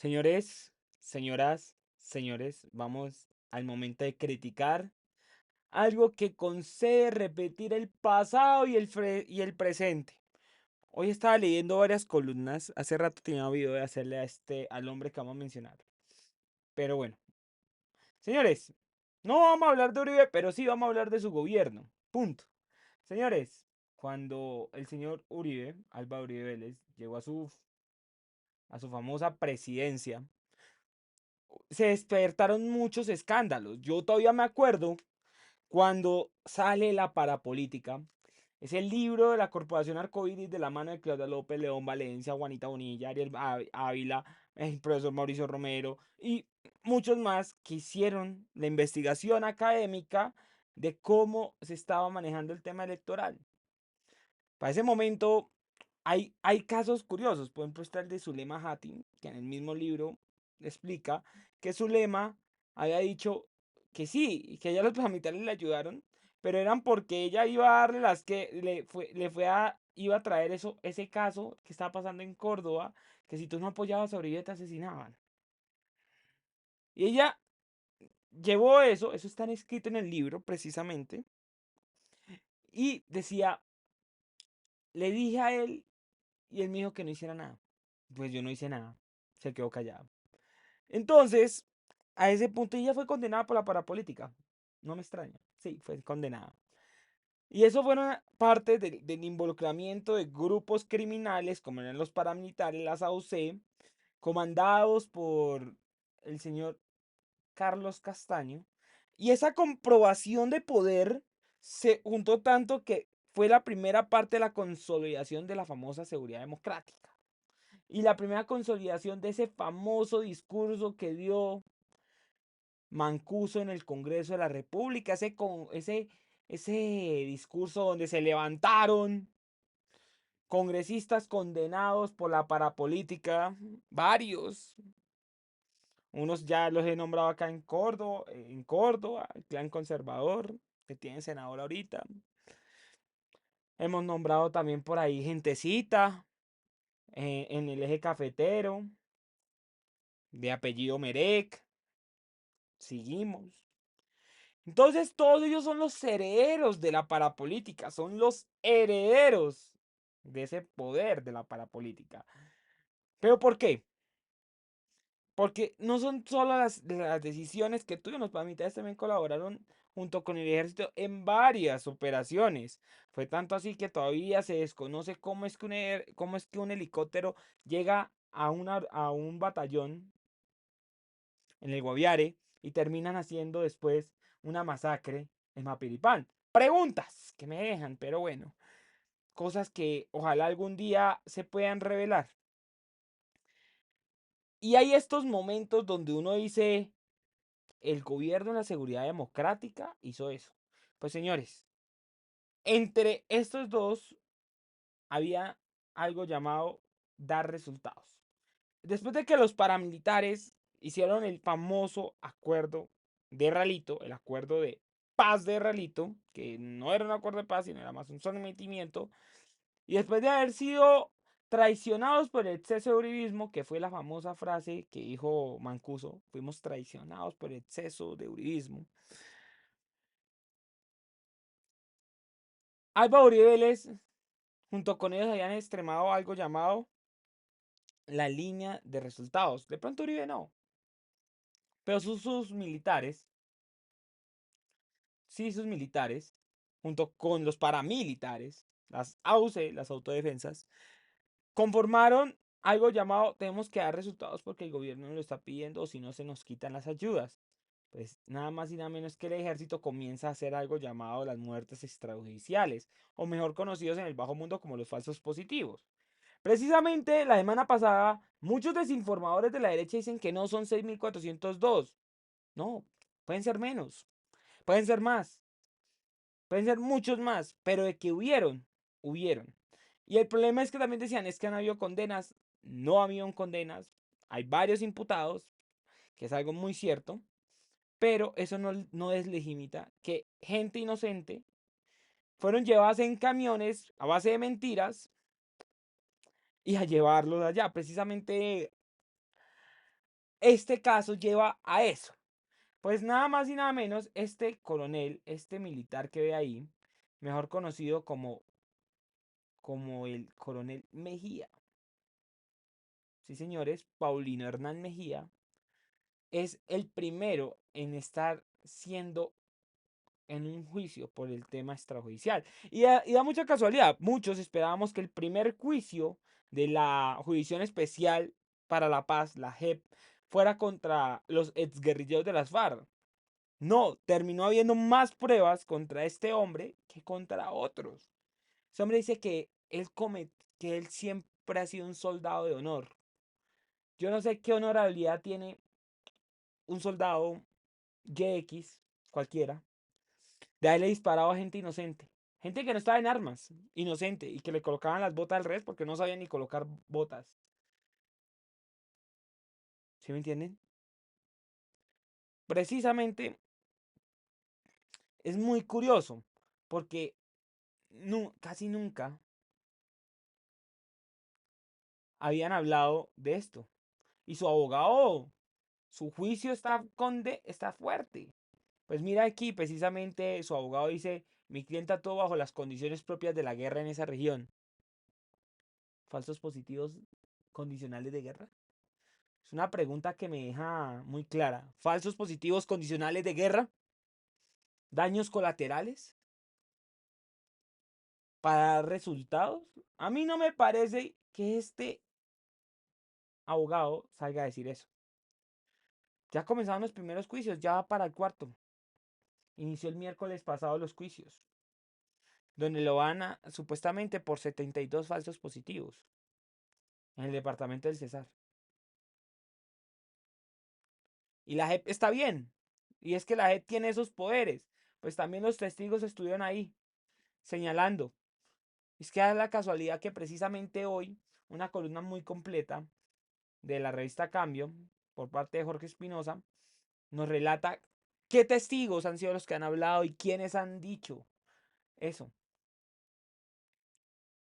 Señores, señoras, señores, vamos al momento de criticar algo que concede repetir el pasado y el presente. Hoy estaba leyendo varias columnas, hace rato tenía video de hacerle al hombre que vamos a mencionar. Pero bueno, señores, no vamos a hablar de Uribe, pero sí vamos a hablar de su gobierno. Punto. Señores, cuando el señor Uribe, Álvaro Uribe Vélez, llegó a su famosa presidencia, se despertaron muchos escándalos. Yo todavía me acuerdo cuando sale la parapolítica. Es el libro de la Corporación Arcoíris de la mano de Claudia López, León Valencia, Juanita Bonilla, Ariel Ávila, el profesor Mauricio Romero y muchos más que hicieron la investigación académica de cómo se estaba manejando el tema electoral. Para ese momento hay casos curiosos. Por ejemplo, está el de Zulema Hattin, que en el mismo libro explica que Zulema había dicho que sí, que ella los paramilitares le ayudaron, pero eran porque ella iba a darle las que iba a traer ese caso que estaba pasando en Córdoba, que si tú no apoyabas a Uribe te asesinaban. Y ella llevó eso está escrito en el libro precisamente, y decía, le dije a él y él me dijo que no hiciera nada. Pues yo no hice nada. Se quedó callado. Entonces, a ese punto ella fue condenada por la parapolítica. No me extraña. Sí, fue condenada. Y eso fue una parte del involucramiento de grupos criminales, como eran los paramilitares, las AUC, comandados por el señor Carlos Castaño. Y esa comprobación de poder se juntó tanto que fue la primera parte de la consolidación de la famosa seguridad democrática. Y la primera consolidación de ese famoso discurso que dio Mancuso en el Congreso de la República, ese discurso donde se levantaron congresistas condenados por la parapolítica, varios, unos ya los he nombrado acá en Córdoba, el clan conservador, que tiene senador ahorita. Hemos nombrado también por ahí gentecita en el eje cafetero, de apellido Merec. Seguimos. Entonces todos ellos son los herederos de la parapolítica, son los herederos de ese poder de la parapolítica. ¿Pero por qué? Porque no son solo las decisiones que tuvieron, los paramilitares también colaboraron junto con el ejército en varias operaciones. Fue tanto así que todavía se desconoce cómo es que un helicóptero llega a un batallón en el Guaviare y terminan haciendo después una masacre en Mapiripán. Preguntas que me dejan, pero bueno, cosas que ojalá algún día se puedan revelar. Y hay estos momentos donde uno dice, el gobierno de la seguridad democrática hizo eso. Pues señores, entre estos dos había algo llamado dar resultados. Después de que los paramilitares hicieron el famoso acuerdo de Ralito, el acuerdo de paz de Ralito, que no era un acuerdo de paz, sino era más un sometimiento, y después de haber sido traicionados por el exceso de uribismo, que fue la famosa frase que dijo Mancuso, fuimos traicionados por el exceso de uribismo, Álvaro Uribe Vélez, junto con ellos, habían extremado algo llamado la línea de resultados. De pronto Uribe no, pero sus militares, sí, sus militares, junto con los paramilitares, las AUC, las autodefensas, conformaron algo llamado tenemos que dar resultados porque el gobierno nos lo está pidiendo o si no se nos quitan las ayudas. Pues nada más y nada menos que el ejército comienza a hacer algo llamado las muertes extrajudiciales, o mejor conocidos en el bajo mundo como los falsos positivos. Precisamente la semana pasada, muchos desinformadores de la derecha dicen que no son 6.402. No, pueden ser menos, pueden ser más, pueden ser muchos más, pero de que hubieron, hubieron. Y el problema es que también decían, es que han habido condenas, no ha habido condenas, hay varios imputados, que es algo muy cierto, pero eso no deslegimita que gente inocente fueron llevadas en camiones a base de mentiras y a llevarlos allá. Precisamente este caso lleva a eso. Pues nada más y nada menos, este coronel, este militar que ve ahí, mejor conocido como el coronel Mejía. Sí, señores, Paulino Hernán Mejía es el primero en estar siendo en un juicio por el tema extrajudicial. Y da mucha casualidad, muchos esperábamos que el primer juicio de la Jurisdicción Especial para la Paz, la JEP, fuera contra los exguerrilleros de las FARC. No, terminó habiendo más pruebas contra este hombre que contra otros. Ese hombre dice que él siempre ha sido un soldado de honor. Yo no sé qué honorabilidad tiene un soldado YX, cualquiera, de haberle disparado a gente inocente. Gente que no estaba en armas, inocente, y que le colocaban las botas al revés porque no sabían ni colocar botas. ¿Sí me entienden? Precisamente es muy curioso porque casi nunca habían hablado de esto. Y su abogado, su juicio está fuerte. Pues mira aquí, precisamente su abogado dice, mi cliente actuó bajo las condiciones propias de la guerra en esa región. Falsos positivos condicionales de guerra. Es una pregunta que me deja muy clara. Falsos positivos condicionales de guerra. Daños colaterales para dar resultados. A mí no me parece que este abogado salga a decir eso. Ya comenzaron los primeros juicios, ya va para el cuarto. Inició el miércoles pasado los juicios, donde lo van a supuestamente por 72 falsos positivos en el departamento del Cesar. Y la JEP está bien. Y es que la JEP tiene esos poderes. Pues también los testigos estuvieron ahí señalando. Es que da la casualidad que precisamente hoy una columna muy completa de la revista Cambio por parte de Jorge Espinosa nos relata qué testigos han sido los que han hablado y quiénes han dicho eso.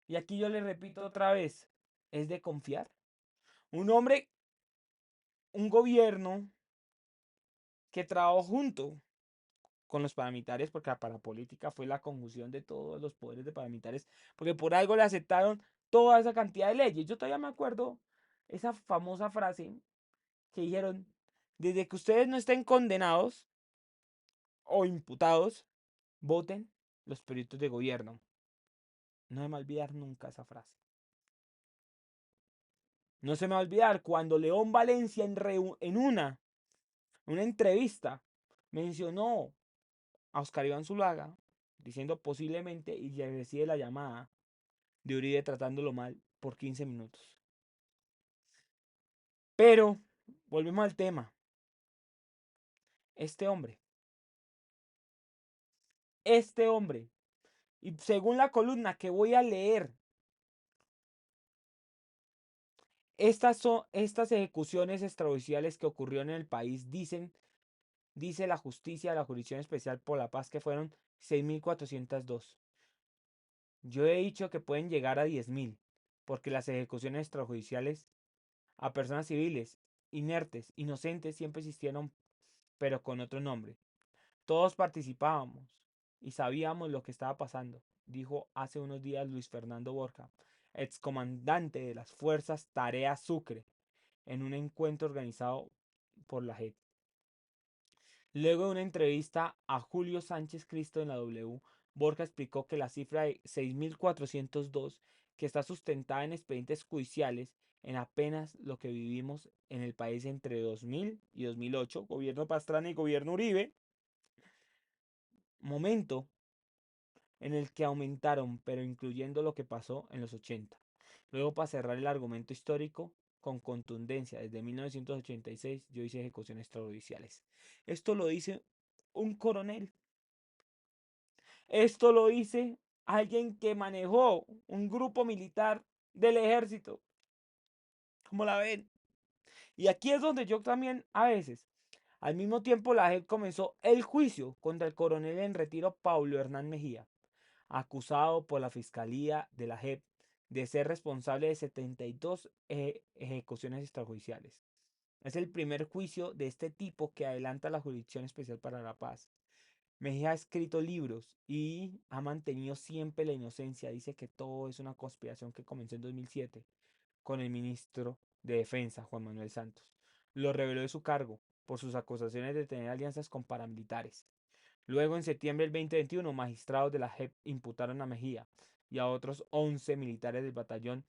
Y aquí yo le repito otra vez, es de confiar. Un hombre, un gobierno que trabajó junto con los paramilitares, porque la parapolítica fue la conjunción de todos los poderes de paramilitares, porque por algo le aceptaron toda esa cantidad de leyes. Yo todavía me acuerdo esa famosa frase que dijeron, desde que ustedes no estén condenados o imputados, voten los peritos de gobierno. No se me va a olvidar nunca esa frase. No se me va a olvidar cuando León Valencia en una entrevista mencionó a Oscar Iván Zuluaga, diciendo posiblemente, y le recibe la llamada de Uribe tratándolo mal por 15 minutos. Pero, volvemos al tema. Este hombre, este hombre, y según la columna que voy a leer, estas ejecuciones extrajudiciales que ocurrieron en el país, dice la justicia de la Jurisdicción Especial por la Paz que fueron 6.402. Yo he dicho que pueden llegar a 10.000, porque las ejecuciones extrajudiciales a personas civiles, inertes, inocentes, siempre existieron, pero con otro nombre. Todos participábamos y sabíamos lo que estaba pasando, dijo hace unos días Luis Fernando Borja, excomandante de las Fuerzas Tarea Sucre, en un encuentro organizado por la JEP. Luego de una entrevista a Julio Sánchez Cristo en la W, Borja explicó que la cifra de 6.402, que está sustentada en expedientes judiciales, en apenas lo que vivimos en el país entre 2000 y 2008, gobierno Pastrana y gobierno Uribe, momento en el que aumentaron, pero incluyendo lo que pasó en los 80. Luego, para cerrar el argumento histórico, con contundencia, desde 1986 yo hice ejecuciones extrajudiciales. Esto lo dice un coronel. Esto lo dice alguien que manejó un grupo militar del ejército. Como la ven. Y aquí es donde yo también a veces, al mismo tiempo la JEP comenzó el juicio contra el coronel en retiro Paulo Hernán Mejía, acusado por la Fiscalía de la JEP de ser responsable de 72 ejecuciones extrajudiciales. Es el primer juicio de este tipo que adelanta la Jurisdicción Especial para la Paz. Mejía ha escrito libros y ha mantenido siempre la inocencia. Dice que todo es una conspiración que comenzó en 2007 con el ministro de Defensa, Juan Manuel Santos. Lo reveló de su cargo por sus acusaciones de tener alianzas con paramilitares. Luego, en septiembre del 2021, magistrados de la JEP imputaron a Mejía y a otros 11 militares del batallón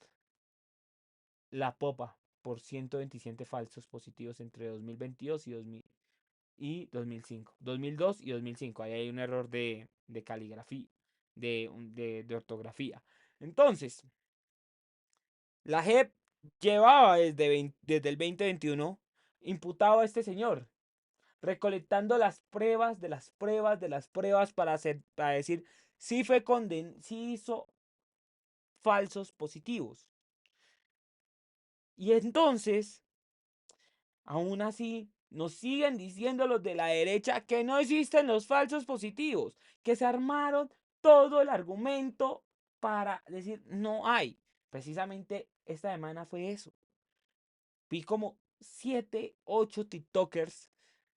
La Popa por 127 falsos positivos entre 2022 y 2005. 2002 y 2005. Ahí hay un error de caligrafía, de ortografía. Entonces, la JEP llevaba desde el 2021 imputado a este señor, recolectando las pruebas de las pruebas de las pruebas para decir si fue si hizo falsos positivos. Y entonces, aún así, nos siguen diciendo los de la derecha que no existen los falsos positivos, que se armaron todo el argumento para decir no hay. Precisamente esta semana fue eso. Vi como 7, 8 TikTokers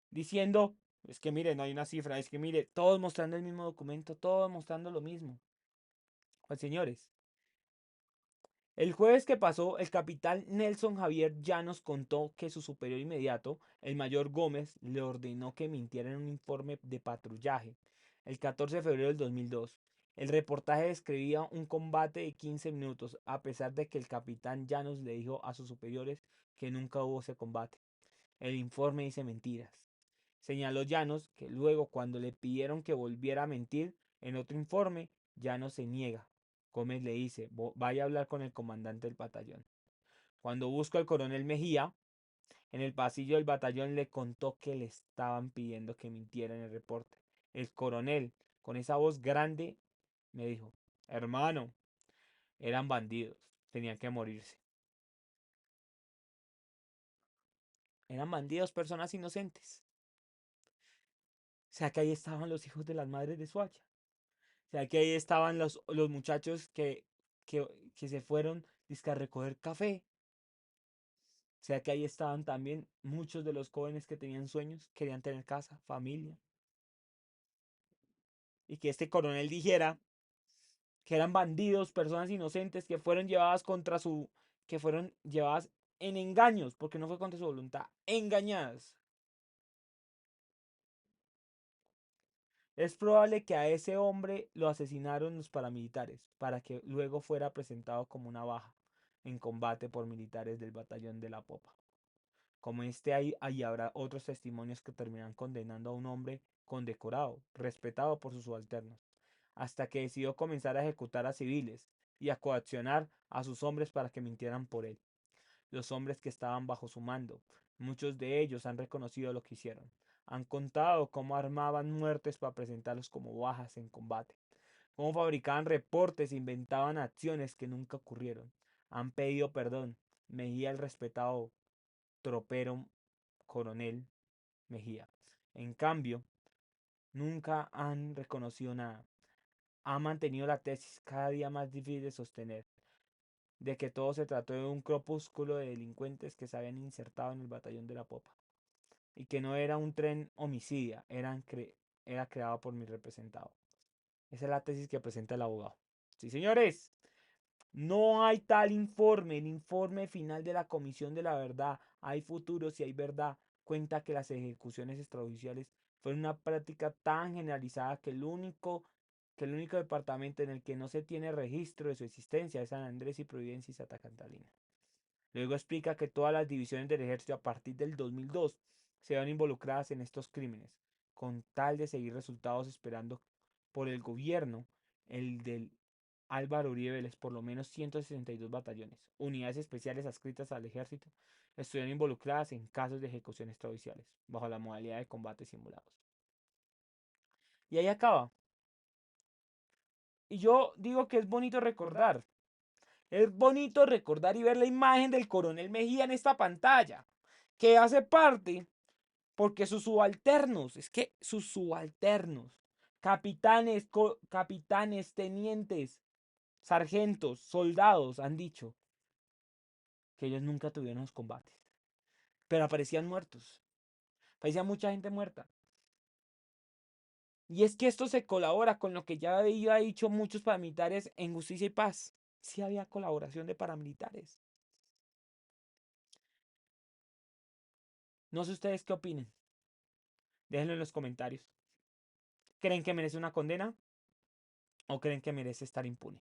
diciendo, es que mire, no hay una cifra, es que mire, todos mostrando el mismo documento, todos mostrando lo mismo. Pues señores, el jueves que pasó, el capitán Nelson Javier Llanos contó que su superior inmediato, el mayor Gómez, le ordenó que mintiera en un informe de patrullaje. El 14 de febrero del 2002, el reportaje describía un combate de 15 minutos, a pesar de que el capitán Llanos le dijo a sus superiores que nunca hubo ese combate. El informe dice mentiras. Señaló Llanos que luego, cuando le pidieron que volviera a mentir en otro informe, Llanos se niega. Gómez le dice, vaya a hablar con el comandante del batallón. Cuando busco al coronel Mejía, en el pasillo del batallón le contó que le estaban pidiendo que mintiera en el reporte. El coronel, con esa voz grande, me dijo, hermano, eran bandidos, tenían que morirse. Eran bandidos, personas inocentes. O sea que ahí estaban los hijos de las madres de Suacha. O sea que ahí estaban los muchachos que, que se fueron a recoger café. O sea que ahí estaban también muchos de los jóvenes que tenían sueños, querían tener casa, familia. Y que este coronel dijera que eran bandidos, personas inocentes que fueron llevadas que fueron llevadas en engaños, porque no fue contra su voluntad, engañadas. Es probable que a ese hombre lo asesinaron los paramilitares, para que luego fuera presentado como una baja en combate por militares del batallón de la Popa. Como este ahí habrá otros testimonios que terminan condenando a un hombre condecorado, respetado por sus subalternos, hasta que decidió comenzar a ejecutar a civiles y a coaccionar a sus hombres para que mintieran por él. Los hombres que estaban bajo su mando, muchos de ellos han reconocido lo que hicieron. Han contado cómo armaban muertes para presentarlos como bajas en combate, cómo fabricaban reportes e inventaban acciones que nunca ocurrieron. Han pedido perdón. Mejía el respetado tropero coronel Mejía. En cambio, nunca han reconocido nada. Han mantenido la tesis cada día más difícil de sostener, de que todo se trató de un crepúsculo de delincuentes que se habían insertado en el batallón de la Popa, y que no era un tren homicida, era creado por mi representado. Esa es la tesis que presenta el abogado. Sí, señores, no hay tal informe. El informe final de la Comisión de la Verdad, hay futuro si hay verdad, cuenta que las ejecuciones extrajudiciales fueron una práctica tan generalizada que el único departamento en el que no se tiene registro de su existencia es San Andrés y Providencia y Santa Catalina. Luego explica que todas las divisiones del ejército a partir del 2002 se van involucradas en estos crímenes, con tal de seguir resultados esperando por el gobierno, el del Álvaro Uribe Vélez, por lo menos 162 batallones, unidades especiales adscritas al ejército, estuvieron involucradas en casos de ejecuciones extrajudiciales, bajo la modalidad de combate simulados. Y ahí acaba. Y yo digo que es bonito recordar. Es bonito recordar y ver la imagen del coronel Mejía en esta pantalla, que hace parte porque sus subalternos, es que sus subalternos, capitanes, tenientes, sargentos, soldados, han dicho que ellos nunca tuvieron los combates, pero aparecían muertos, aparecía mucha gente muerta. Y es que esto se colabora con lo que ya había dicho muchos paramilitares en Justicia y Paz. Sí había colaboración de paramilitares. No sé ustedes qué opinen. Déjenlo en los comentarios. ¿Creen que merece una condena o creen que merece estar impune?